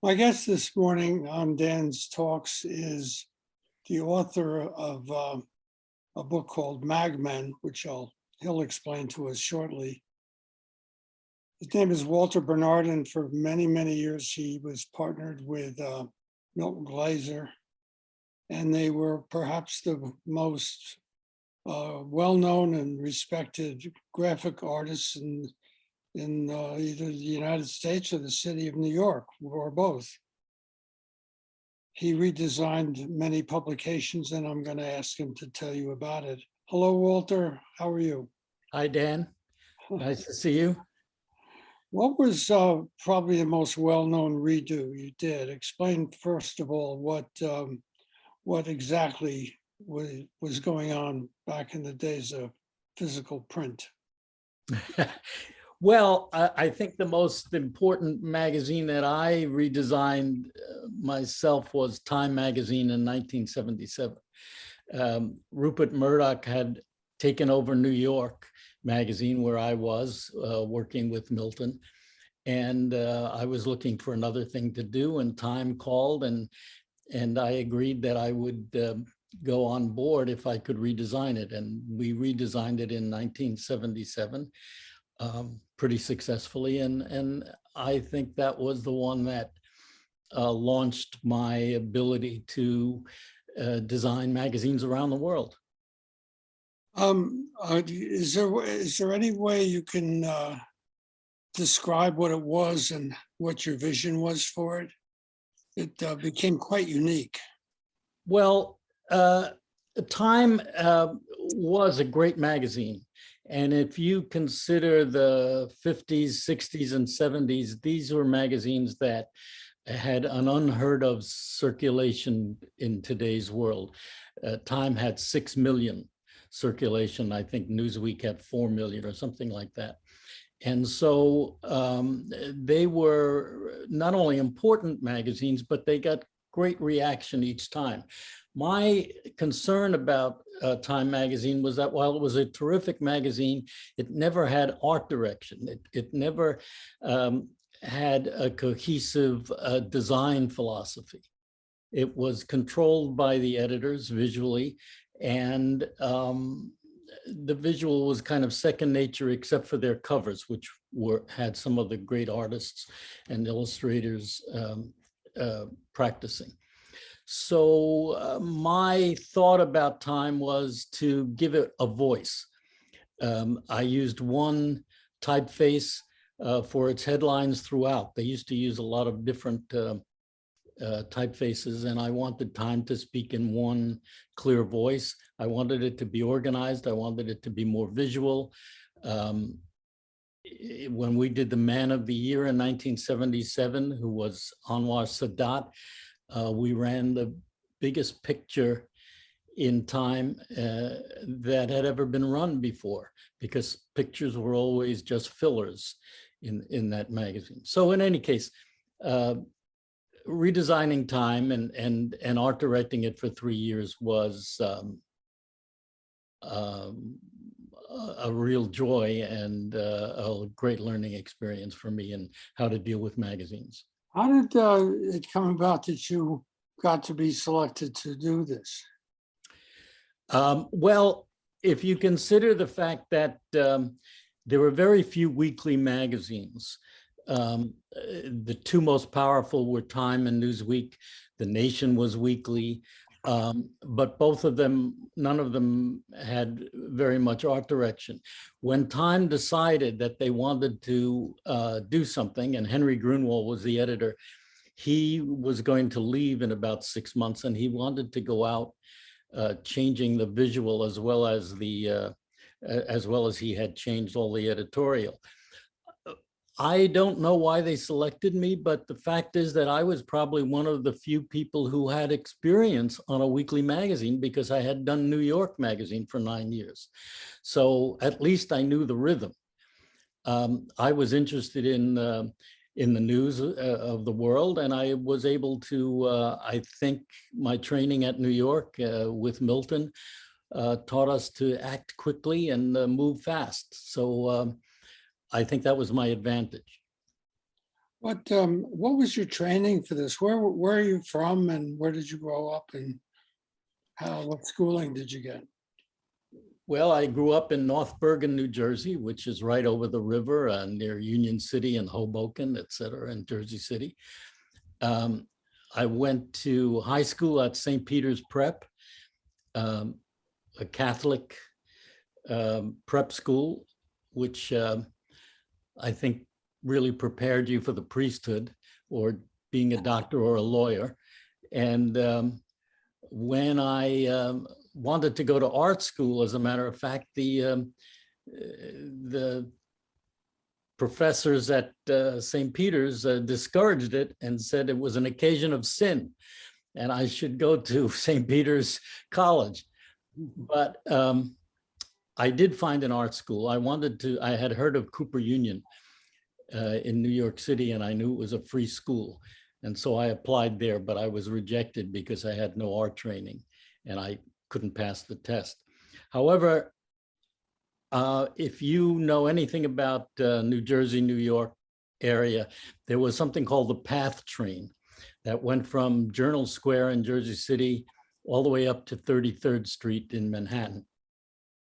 My guest this morning on Dan's Talks is the author of a book called Magmen, which he'll explain to us shortly. His name is Walter Bernard, and for many, many years he was partnered with Milton Glaser, and they were perhaps the most well-known and respected graphic artists in either the United States or the city of New York, or both. He redesigned many publications, and I'm going to ask him to tell you about it. Hello, Walter. How are you? Hi, Dan. Nice to see you. What was probably the most well-known redo you did? Explain, first of all, what exactly was going on back in the days of physical print. Well, I think the most important magazine that I redesigned myself was Time magazine in 1977. Rupert Murdoch had taken over New York magazine, where I was working with Milton, and I was looking for another thing to do, and Time called, and I agreed that I would go on board if I could redesign it, and we redesigned it in 1977. Pretty successfully, and I think that was the one that launched my ability to design magazines around the world. Is there any way you can describe what it was and what your vision was for it? It became quite unique. Well, Time was a great magazine. And if you consider the 50s, 60s, and 70s, these were magazines that had an unheard of circulation in today's world. Time had 6 million circulation. I think Newsweek had 4 million or something like that. And so they were not only important magazines, but they got great reaction each time. My concern about Time magazine was that while it was a terrific magazine, it never had art direction. It never had a cohesive design philosophy. It was controlled by the editors visually, and the visual was kind of second nature, except for their covers, which had some of the great artists and illustrators practicing. So my thought about Time was to give it a voice. I used one typeface for its headlines throughout. They used to use a lot of different typefaces, and I wanted Time to speak in one clear voice. I wanted it to be organized. I wanted it to be more visual. When we did the Man of the Year in 1977, who was Anwar Sadat, we ran the biggest picture in Time that had ever been run before, because pictures were always just fillers in that magazine. So in any case, redesigning Time and art directing it for 3 years was a real joy and a great learning experience for me in how to deal with magazines. How did it come about that you got to be selected to do this? Well, if you consider the fact that there were very few weekly magazines, the two most powerful were Time and Newsweek. The Nation was weekly, but both of them, none of them had very much art direction. When Time decided that they wanted to do something, and Henry Grunwald was the editor, he was going to leave in about 6 months, and he wanted to go out changing the visual as well as he had changed all the editorial. I don't know why they selected me, but the fact is that I was probably one of the few people who had experience on a weekly magazine, because I had done New York Magazine for 9 years. So at least I knew the rhythm. I was interested in the news of the world, and I was able to, I think my training at New York with Milton taught us to act quickly and move fast. So I think that was my advantage. What was your training for this? Where are you from and where did you grow up and what schooling did you get? Well, I grew up in North Bergen, New Jersey, which is right over the river near Union City and Hoboken, et cetera, in Jersey City. I went to high school at St. Peter's Prep, a Catholic prep school, which I think really prepared you for the priesthood or being a doctor or a lawyer. And when I wanted to go to art school, as a matter of fact, the professors at St. Peter's discouraged it and said it was an occasion of sin and I should go to St. Peter's College. But I did find an art school. I had heard of Cooper Union in New York City, and I knew it was a free school. And so I applied there, but I was rejected because I had no art training and I couldn't pass the test. However, if you know anything about New Jersey, New York area, there was something called the PATH train that went from Journal Square in Jersey City all the way up to 33rd Street in Manhattan.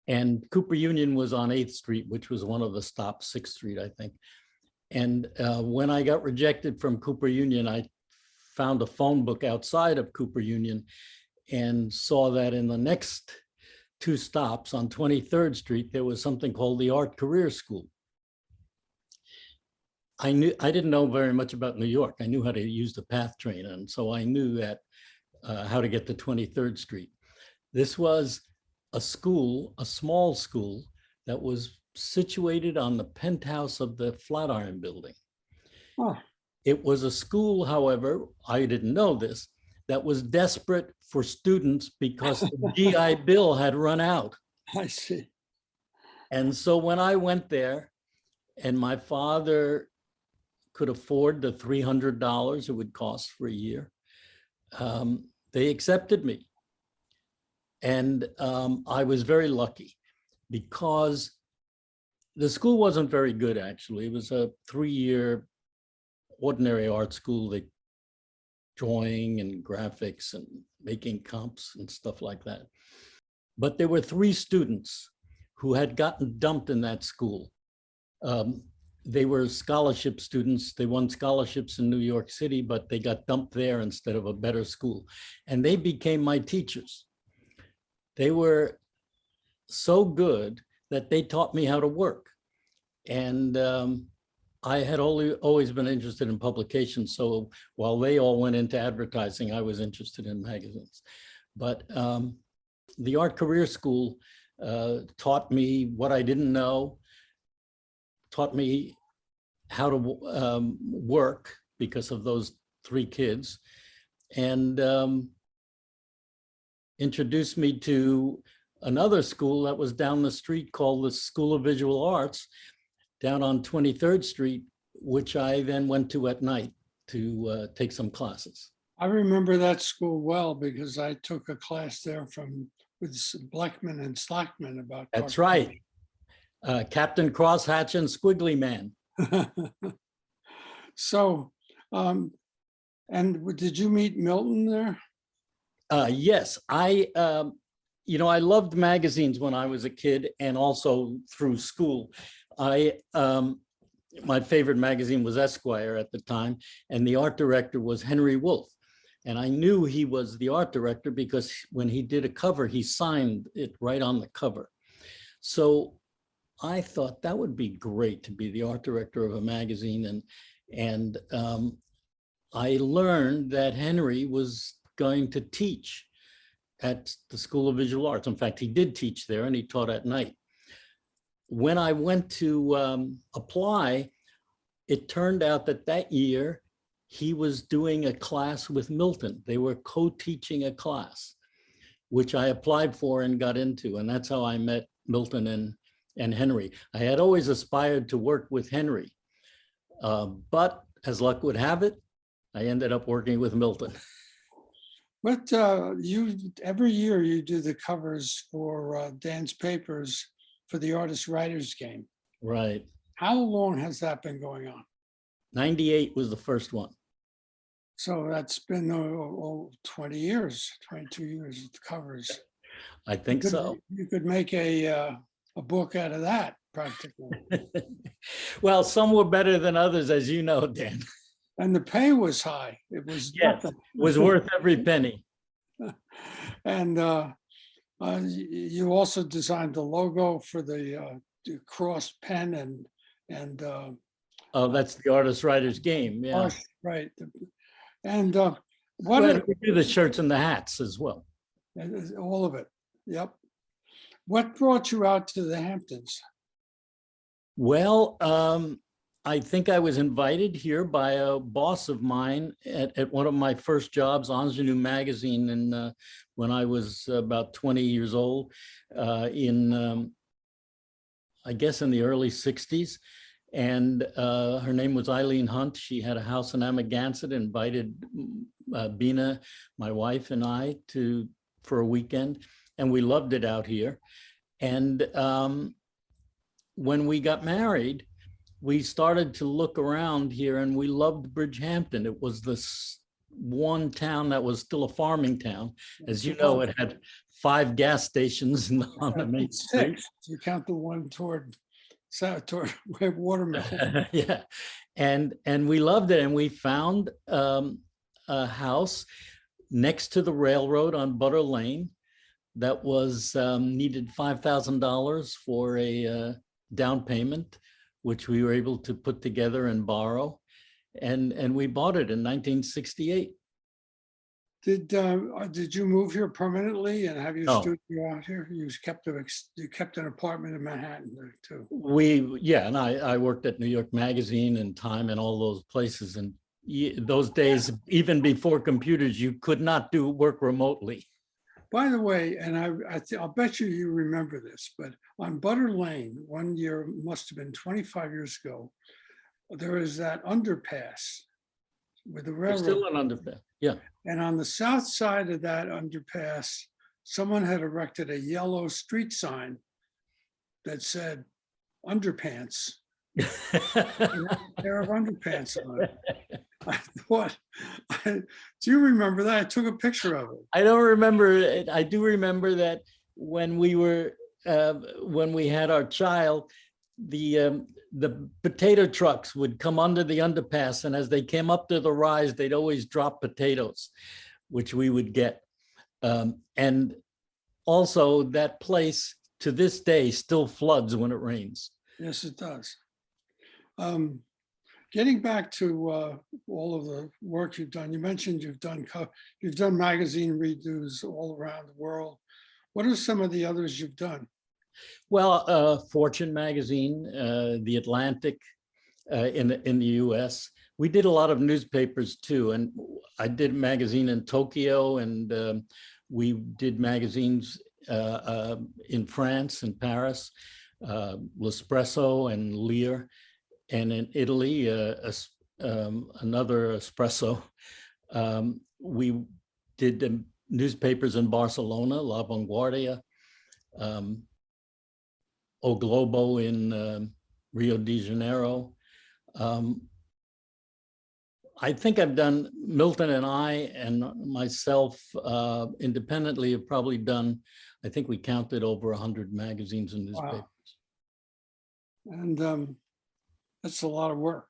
And Cooper Union was on 8th Street, which was one of the stops, 6th Street, I think. And when I got rejected from Cooper Union, I found a phone book outside of Cooper Union and saw that in the next 2 stops on 23rd Street, there was something called the Art Career School. I didn't know very much about New York. I knew how to use the PATH train, and so I knew that how to get to 23rd Street. This was a school, a small school that was situated on the penthouse of the Flatiron Building. Huh. It was a school, however, I didn't know this, that was desperate for students because the GI Bill had run out. I see. And so when I went there and my father could afford the $300 it would cost for a year, they accepted me. And I was very lucky because the school wasn't very good, actually. It was a 3-year ordinary art school, like drawing and graphics and making comps and stuff like that. But there were 3 students who had gotten dumped in that school. They were scholarship students. They won scholarships in New York City, but they got dumped there instead of a better school. And they became my teachers. They were so good that they taught me how to work. And I had always been interested in publications. So while they all went into advertising, I was interested in magazines. But the Art Career School taught me what I didn't know, taught me how to work because of those 3 kids, and introduced me to another school that was down the street called the School of Visual Arts down on 23rd Street, which I then went to at night to take some classes. I remember that school well because I took a class there with Blackman and Slackman about. That's right. Captain Crosshatch and Squiggly Man. So, and did you meet Milton there? Yes, I loved magazines when I was a kid and also through school. My favorite magazine was Esquire at the time, and the art director was Henry Wolfe. And I knew he was the art director because when he did a cover, he signed it right on the cover. So I thought that would be great to be the art director of a magazine. And I learned that Henry was going to teach at the School of Visual Arts. In fact, he did teach there and he taught at night. When I went to apply, it turned out that year he was doing a class with Milton. They were co-teaching a class, which I applied for and got into. And that's how I met Milton and Henry. I had always aspired to work with Henry, but as luck would have it, I ended up working with Milton. But every year you do the covers for Dan's papers for the Artist Writers Game. Right. How long has that been going on? 98 was the first one. So that's been 20 years, 22 years it covers. I think so. You could make a book out of that practically. Well, some were better than others, as you know, Dan. And the pay was high. It was Yes, nothing. was worth every penny. And you also designed the logo for the cross pen and Oh, that's the artist writer's game. Yeah. right. And Well, we do the shirts and the hats as well. all of it. Yep. What brought you out to the Hamptons? Well, I think I was invited here by a boss of mine at one of my first jobs, Ingenue magazine, and when I was about 20 years old, I guess in the early 60s. And her name was Eileen Hunt. She had a house in Amagansett, invited Bina, my wife, and I for a weekend, and we loved it out here. And when we got married, we started to look around here, and we loved Bridgehampton. It was this one town that was still a farming town. As you know, it had 5 gas stations on the main street. 6. You count the one toward Watermill. Yeah, and we loved it, and we found a house next to the railroad on Butter Lane that was needed $5,000 for a down payment, which we were able to put together and borrow, and we bought it in 1968. Did you move here permanently and have your No. studio out here? You kept an apartment in Manhattan there too. And I worked at New York Magazine and Time and all those places, and those days, even before computers, you could not do work remotely. By the way, and I'll bet you remember this, but on Butter Lane, one year, must have been 25 years ago, there is that underpass with the There's still railroad. an underpass. Yeah. And on the south side of that underpass, someone had erected a yellow street sign that said underpants. A pair of underpants on it. I thought, do you remember that? I took a picture of it. I don't remember it. I do remember that when we had our child, the potato trucks would come under the underpass, and as they came up to the rise, they'd always drop potatoes, which we would get. And also that place to this day still floods when it rains. Yes, it does. Getting back to all of the work you've done, you mentioned you've done magazine redos all around the world. What are some of the others you've done? Well, Fortune magazine, The Atlantic in the US. We did a lot of newspapers too, and I did a magazine in Tokyo, and we did magazines in France and Paris, L'Espresso and Lear, and in Italy, another Espresso. We did the newspapers in Barcelona, La Vanguardia, O Globo in Rio de Janeiro. I think I've done, Milton and I and myself independently have probably done, I think we counted over 100 magazines and newspapers. Wow. And that's a lot of work.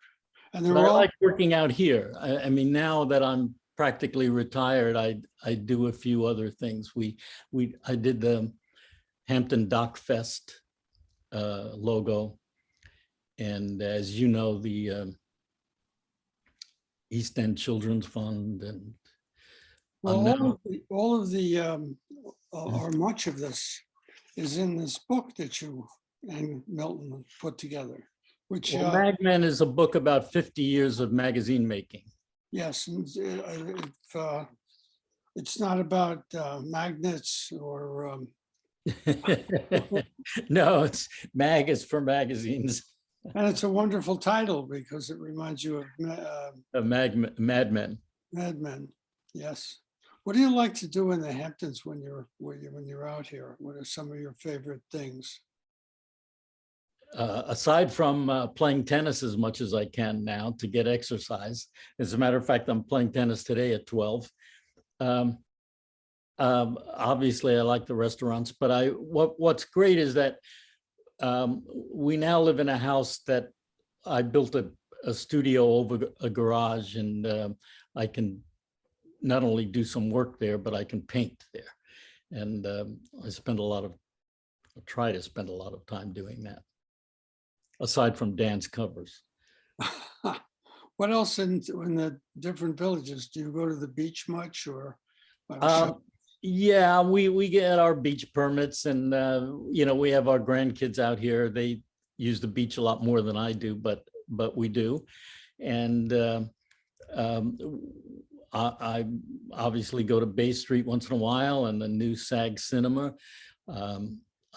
And But I like working out here. I mean, now that I'm practically retired, I do a few other things. I did the Hampton Dock Fest logo, and as you know, the East End Children's Fund, and well, all of the or much of this is in this book that you and Milton put together, which well, Magman is a book about 50 years of magazine making. Yes, it's not about magnets or No, it's mag is for magazines. and it's a wonderful title because it reminds you of Mad Men. Mad Men. Yes. What do you like to do in the Hamptons when you're out here? What are some of your favorite things? aside from playing tennis as much as I can now to get exercise. As a matter of fact, I'm playing tennis today at 12. Um, Obviously, I like the restaurants, but what's great is that we now live in a house that I built a studio over a garage, and I can not only do some work there, but I can paint there. And I try to spend a lot of time doing that, aside from Dan's covers. What else in the different villages? Do you go to the beach much, or? Yeah, we get our beach permits, and we have our grandkids out here. They use the beach a lot more than I do, but we do. And I obviously go to Bay Street once in a while, and the new SAG Cinema.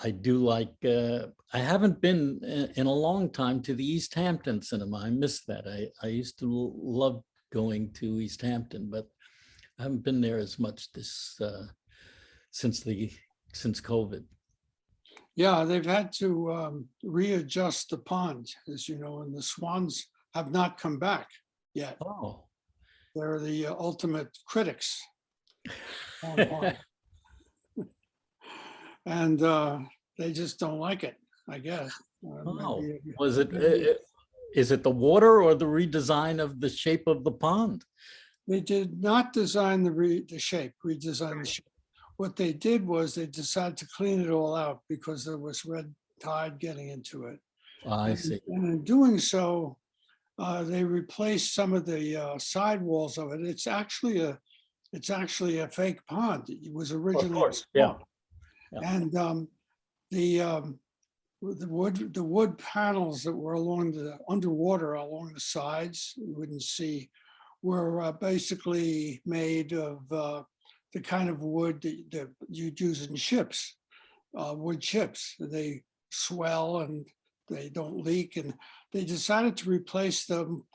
I do like, I haven't been in a long time to the East Hampton Cinema. I miss that. I used to love going to East Hampton, but I haven't been there as much since COVID. Yeah, they've had to readjust the pond, as you know, and the swans have not come back yet. Oh. They're the ultimate critics. And they just don't like it, I guess. Oh, is it the water or the redesign of the shape of the pond? They did not design redesign the shape. What they did was they decided to clean it all out because there was red tide getting into it. I see. And in doing so, they replaced some of the sidewalls of it. It's actually a fake pond. It was originally, of course, yeah. And the wood panels that were underwater along the sides, you wouldn't see, were basically made of the kind of wood that you'd use in ships, wood chips. They swell and they don't leak, and they decided to replace them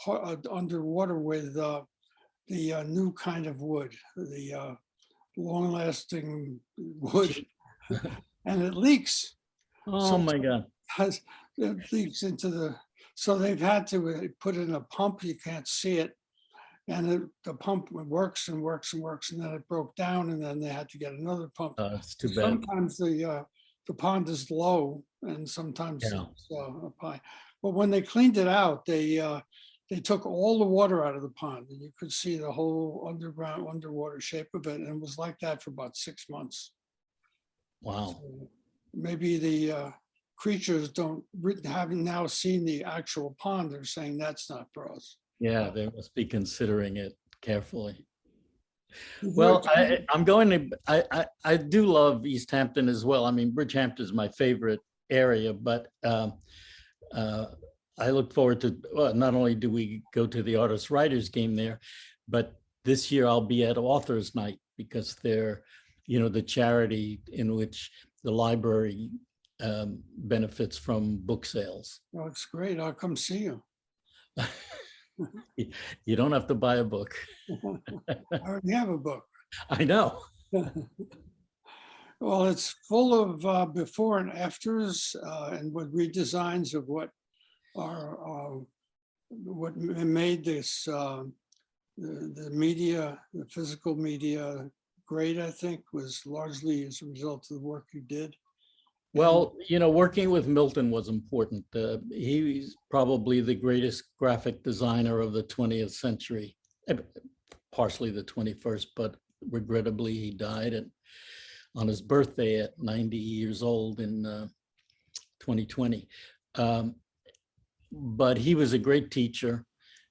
underwater with the new kind of wood, the long-lasting wood, and it leaks. Oh my God! It leaks into so they've had to put in a pump. You can't see it, and the pump works and works and works, and then it broke down, and then they had to get another pump. It's too bad. Sometimes the pond is low, and sometimes it's high. But when they cleaned it out, they took all the water out of the pond, and you could see the whole underwater shape of it, and it was like that for about 6 months. Wow. So maybe the creatures haven't now seen the actual pond. They're saying that's not for us. Yeah, they must be considering it carefully. Well, I do love East Hampton as well. I mean, Bridgehampton is my favorite area, but I look forward to, well, not only do we go to the artist writers game there, but this year I'll be at authors night, because they're, the charity in which the library benefits from book sales. Oh, it's great. I'll come see you. You don't have to buy a book. I already have a book. I know. Well, it's full of before and afters, and what redesigns of what made this the media, the physical media, great. I think was largely as a result of the work you did. Well, working with Milton was important. He's probably the greatest graphic designer of the 20th century, partially the 21st, but regrettably he died on his birthday at 90 years old in 2020. But he was a great teacher.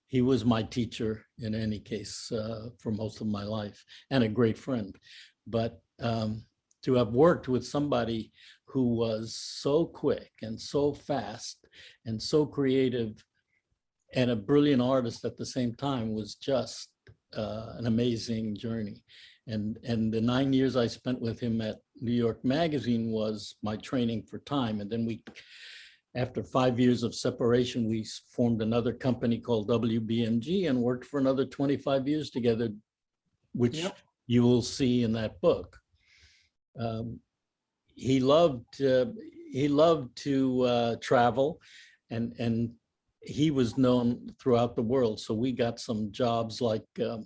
He was my teacher in any case for most of my life, and a great friend. But to have worked with somebody who was so quick and so fast and so creative and a brilliant artist at the same time was just an amazing journey. And the 9 years I spent with him at New York Magazine was my training for time. And then after 5 years of separation, we formed another company called WBMG and worked for another 25 years together, which you will see in that book. He loved, he loved to travel, and he was known throughout the world. So we got some jobs like the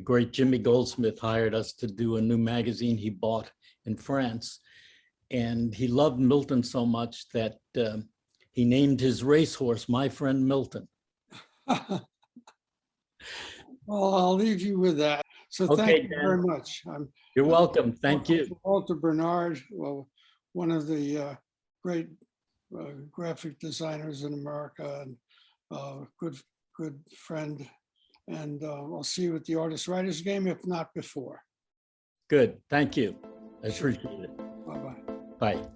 great Jimmy Goldsmith hired us to do a new magazine he bought in France. And he loved Milton so much that he named his racehorse My Friend Milton. Well, I'll leave you with that. So Okay, thank you Dan. very much. You're welcome. Thank you. Walter Bernard, well, one of the great graphic designers in America, and good friend. And I'll see you at the Artist Writers Game, if not before. Good. Thank you. I appreciate it. Bye-bye. Bye.